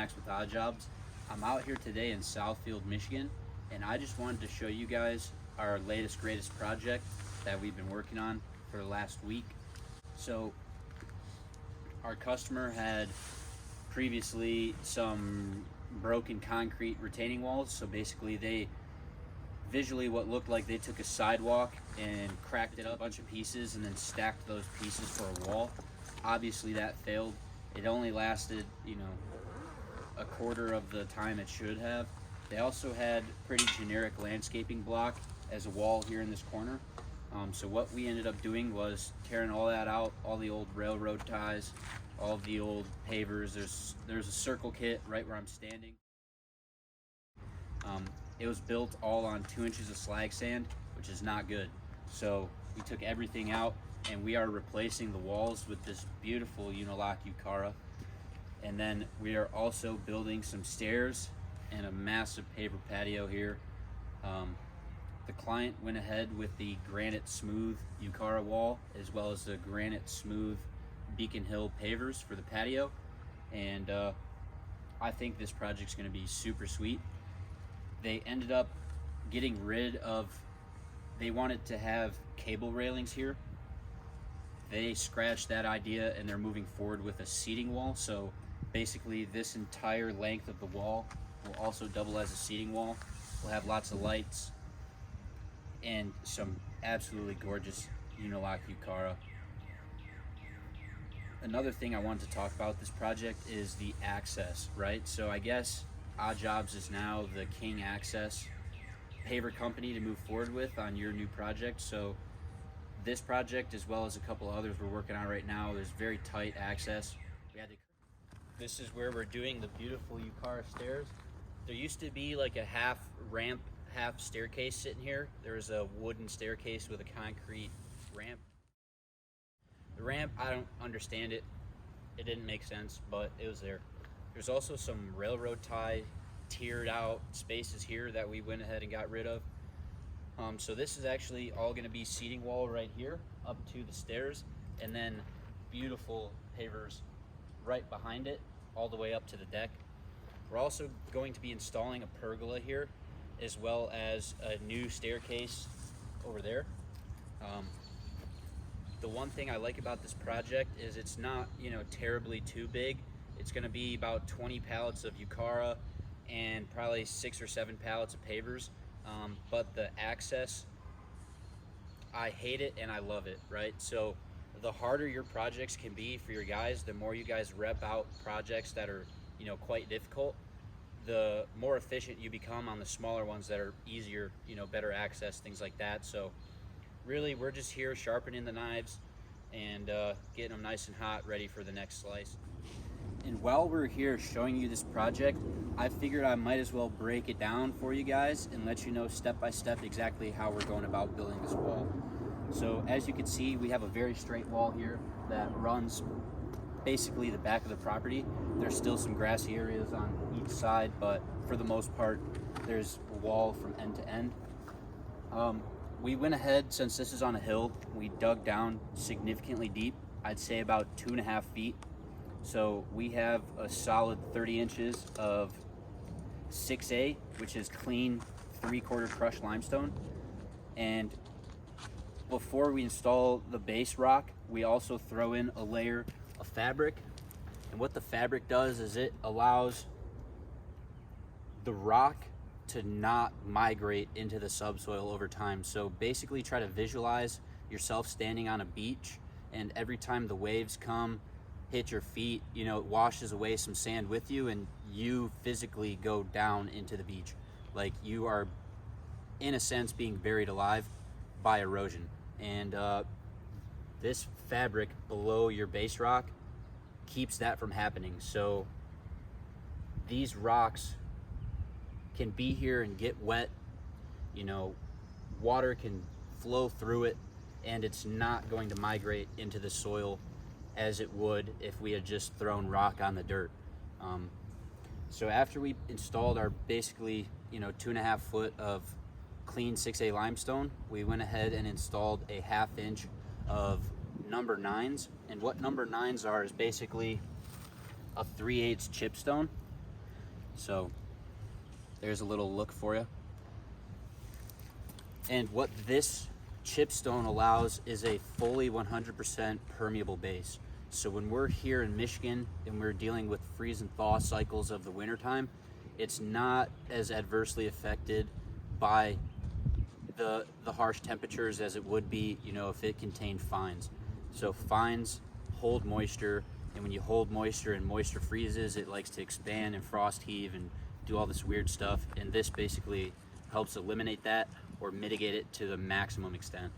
Max with Odd Jobs. I'm out here today in Southfield, Michigan, and I just wanted to show you guys our latest greatest project that we've been working on for the last week. So our customer had previously some broken concrete retaining walls. So basically they visually what looked like they took a sidewalk and cracked it up a bunch of pieces and then stacked those pieces for a wall. Obviously that failed. It only lasted, a quarter of the time it should have. They also had pretty generic landscaping block as a wall here in this corner. So what we ended up doing was tearing all that out, all the old railroad ties, all of the old pavers. There's a circle kit right where I'm standing. It was built all on 2 inches of slag sand, which is not good. So we took everything out and we are replacing the walls with this beautiful Unilock Yukara. And then we are also building some stairs and a massive paver patio here. The client went ahead with the granite smooth U-Cara wall as well as the granite smooth Beacon Hill pavers for the patio. And I think this project's gonna be super sweet. They ended up getting rid of, they wanted to have cable railings here. They scratched that idea and they're moving forward with a seating wall. So basically this entire length of the wall will also double as a seating wall. We'll have lots of lights and some absolutely gorgeous Unilock Yukara. Another thing I wanted to talk about this project is the access, right? So I guess Odd Jobs is now the king access paver company to move forward with on your new project. So this project, as well as a couple others we're working on right now, there's very tight access. This is where we're doing the beautiful U-Cara stairs. There used to be like a half ramp, half staircase sitting here. There's a wooden staircase with a concrete ramp. The ramp, I don't understand it. It didn't make sense, but it was there. There's also some railroad tie tiered out spaces here that we went ahead and got rid of. So this is actually all gonna be seating wall right here up to the stairs, and then beautiful pavers right behind it all the way up to the deck. We're also going to be installing a pergola here as well as a new staircase over there. The one thing I like about this project is it's not, terribly too big. It's gonna be about 20 pallets of U-Cara and probably 6 or 7 pallets of pavers. But the access, I hate it and I love it, right? So the harder your projects can be for your guys, the more you guys rep out projects that are, quite difficult, the more efficient you become on the smaller ones that are easier, better access, things like that. So really, we're just here sharpening the knives and getting them nice and hot, ready for the next slice. And while we're here showing you this project, I figured I might as well break it down for you guys and let you know step by step exactly how we're going about building this wall. So as you can see, we have a very straight wall here that runs basically the back of the property. There's still some grassy areas on each side, but for the most part, there's a wall from end to end. We went ahead, since this is on a hill, we dug down significantly deep. I'd say about 2.5 feet. So we have a solid 30 inches of 6A, which is clean 3/4 crushed limestone. And before we install the base rock, we also throw in a layer of fabric. And what the fabric does is it allows the rock to not migrate into the subsoil over time. So basically try to visualize yourself standing on a beach, and every time the waves come, hit your feet, it washes away some sand with you and you physically go down into the beach. Like you are, in a sense, being buried alive by erosion. And this fabric below your base rock keeps that from happening. So these rocks can be here and get wet, water can flow through it, and it's not going to migrate into the soil as it would if we had just thrown rock on the dirt. So after we installed our basically 2.5 foot of clean 6A limestone, we went ahead and installed a 1/2 inch of number 9s. And what number 9s are is basically a 3/8 chipstone. So there's a little look for you. And what this chipstone allows is a fully 100% permeable base. So when we're here in Michigan and we're dealing with freeze and thaw cycles of the wintertime, it's not as adversely affected by the harsh temperatures as it would be, you know, if it contained fines. So fines hold moisture, and when you hold moisture and moisture freezes, it likes to expand and frost heave and do all this weird stuff, and this basically helps eliminate that or mitigate it to the maximum extent.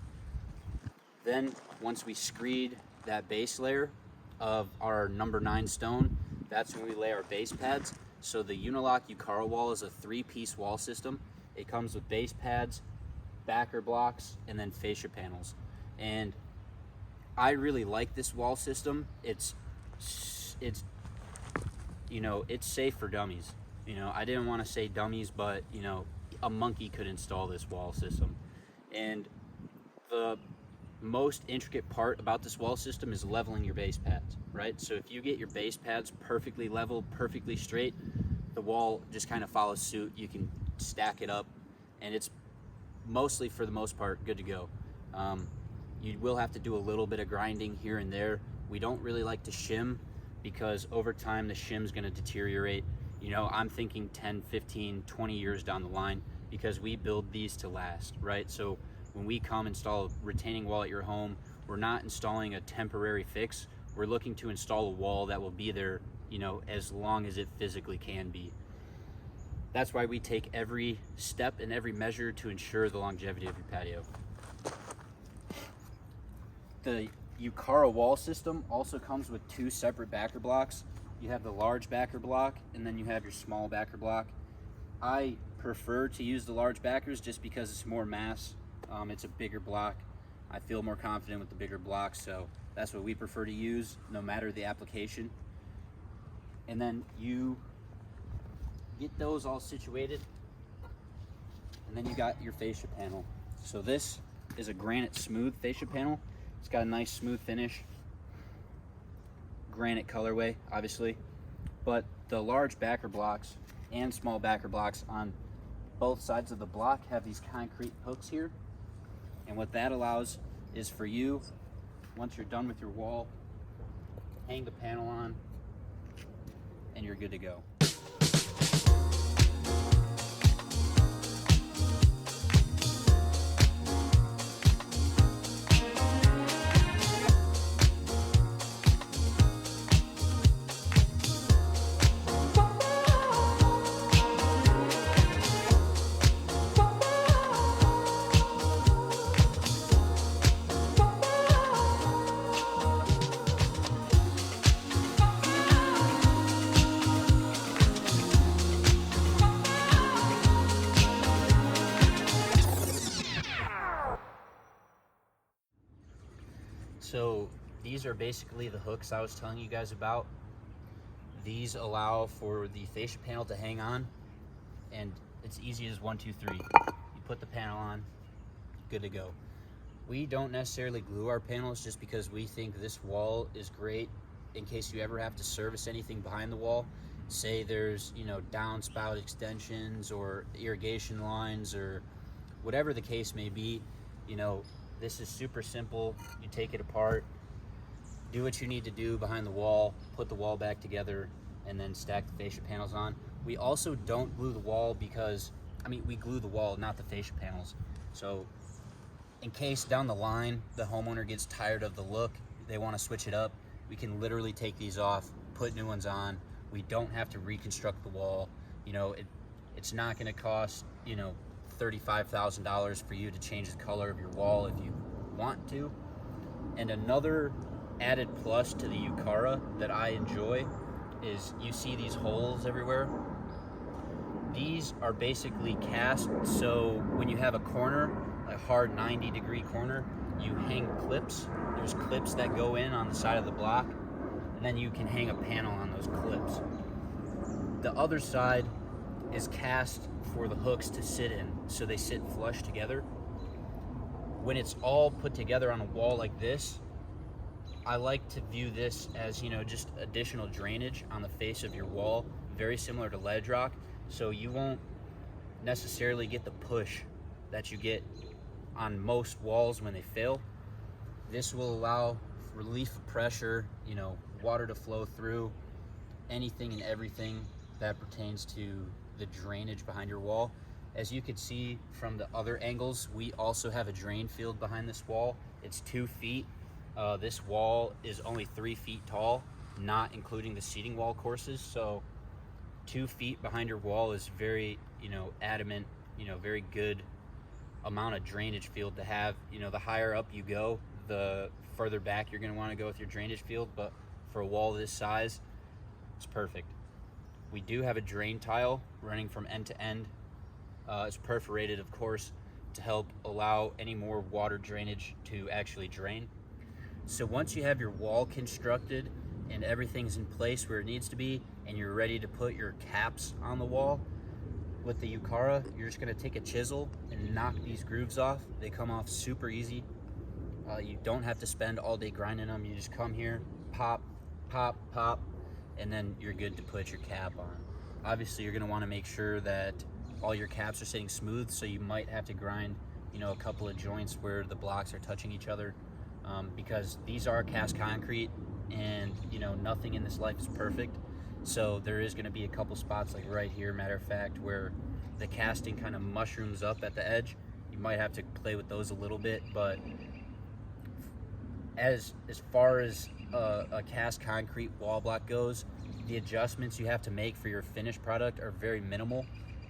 Then once we screed that base layer of our number 9 stone, that's when we lay our base pads. So the Unilock Yukara wall is a 3-piece wall system. It comes with base pads, backer blocks, and then fascia panels. And I really like this wall system. It's you know, it's safe for dummies. You know, I didn't want to say dummies, but you know, a monkey could install this wall system. And the most intricate part about this wall system is leveling your base pads, right? So if you get your base pads perfectly level, perfectly straight, the wall just kind of follows suit. You can stack it up, and it's mostly, for the most part, good to go. You will have to do a little bit of grinding here and there. We don't really like to shim because over time the shim's going to deteriorate. You know, I'm thinking 10, 15, 20 years down the line, because we build these to last, right? So when we come install a retaining wall at your home, we're not installing a temporary fix. We're looking to install a wall that will be there, you know, as long as it physically can be. That's why we take every step and every measure to ensure the longevity of your patio. The U-Cara wall system also comes with 2 separate backer blocks. You have the large backer block, and then you have your small backer block. I prefer to use the large backers just because it's more mass. It's a bigger block. I feel more confident with the bigger block, so that's what we prefer to use no matter the application. And then you get those all situated, and then you got your fascia panel. So this is a granite smooth fascia panel. It's got a nice smooth finish, granite colorway obviously, but the large backer blocks and small backer blocks on both sides of the block have these concrete hooks here, and what that allows is for you, once you're done with your wall, hang the panel on and you're good to go. So these are basically the hooks I was telling you guys about. These allow for the fascia panel to hang on, and it's easy as 1, 2, 3. You put the panel on, good to go. We don't necessarily glue our panels just because we think this wall is great in case you ever have to service anything behind the wall. Say there's, you know, downspout extensions or irrigation lines or whatever the case may be. You know, this is super simple. You take it apart, do what you need to do behind the wall, put the wall back together, and then stack the fascia panels on. We also don't glue the wall because, I mean, we glue the wall, not the fascia panels. So in case down the line the homeowner gets tired of the look, they want to switch it up, we can literally take these off, put new ones on. We don't have to reconstruct the wall. You know, it's not going to cost, you know, $35,000 for you to change the color of your wall if you want to. And another added plus to the Yukara that I enjoy is you see these holes everywhere. These are basically cast, so when you have a corner, a hard 90-degree corner, you hang clips. There's clips that go in on the side of the block, and then you can hang a panel on those clips. The other side is cast for the hooks to sit in, so they sit flush together. When it's all put together on a wall like this, I like to view this as, you know, just additional drainage on the face of your wall very similar to ledge rock, so you won't necessarily get the push that you get on most walls when they fill. This will allow relief of pressure, you know, water to flow through, anything and everything that pertains to the drainage behind your wall. As you can see from the other angles, we also have a drain field behind this wall. It's 2 feet. This wall is only 3 feet tall, not including the seating wall courses. So 2 feet behind your wall is very, you know, adamant, you know, very good amount of drainage field to have. You know, the higher up you go, the further back you're going to want to go with your drainage field, but for a wall this size, it's perfect. We do have a drain tile running from end to end. It's perforated, of course, to help allow any more water drainage to actually drain. So once you have your wall constructed and everything's in place where it needs to be, and you're ready to put your caps on the wall, with the Yukara, you're just gonna take a chisel and knock these grooves off. They come off super easy. You don't have to spend all day grinding them. You just come here, pop, pop, pop, and then you're good to put your cap on. Obviously, you're gonna wanna make sure that all your caps are sitting smooth, so you might have to grind, you know, a couple of joints where the blocks are touching each other, because these are cast concrete, and you know, nothing in this life is perfect. So there is gonna be a couple spots, like right here, matter of fact, where the casting kind of mushrooms up at the edge. You might have to play with those a little bit, but as far as a cast concrete wall block goes, the adjustments you have to make for your finished product are very minimal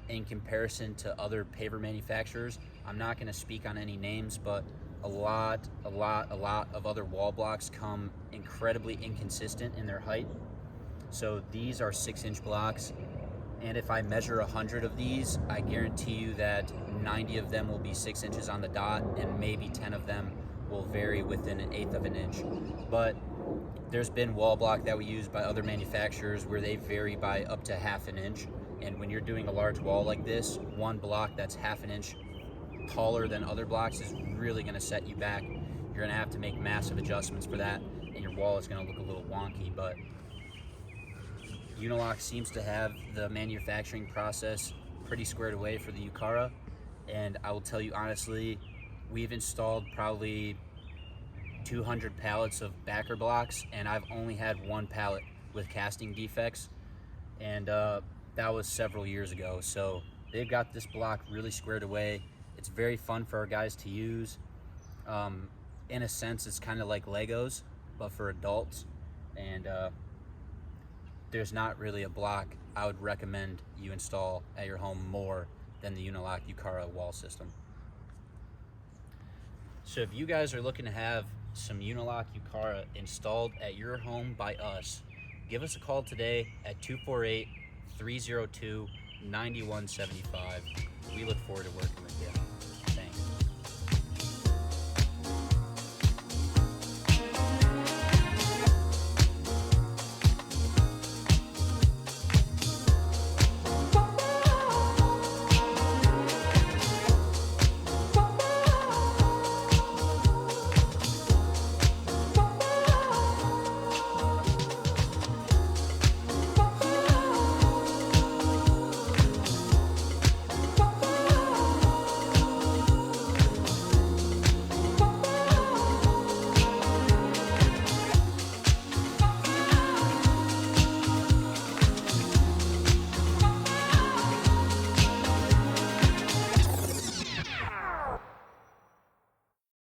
in comparison to other paver manufacturers. I'm not gonna speak on any names, but a lot of other wall blocks come incredibly inconsistent in their height. So these are 6-inch blocks, and if I measure 100 of these, I guarantee you that 90 of them will be 6 inches on the dot, and maybe 10 of them will vary within 1/8 of an inch. But there's been wall block that we use by other manufacturers where they vary by up to 1/2 an inch. And when you're doing a large wall like this, one block that's 1/2 an inch taller than other blocks is really gonna set you back. You're gonna have to make massive adjustments for that, and your wall is gonna look a little wonky. But Unilock seems to have the manufacturing process pretty squared away for the Yukara, and I will tell you honestly, we've installed probably 200 pallets of backer blocks, and I've only had 1 pallet with casting defects, and that was several years ago. So they've got this block really squared away. It's very fun for our guys to use. In a sense, it's kind of like Legos, but for adults, and there's not really a block I would recommend you install at your home more than the Unilock Yukara wall system. So if you guys are looking to have some Unilock Yukara installed at your home by us, give us a call today at 248-302-9175. We look forward to working with you.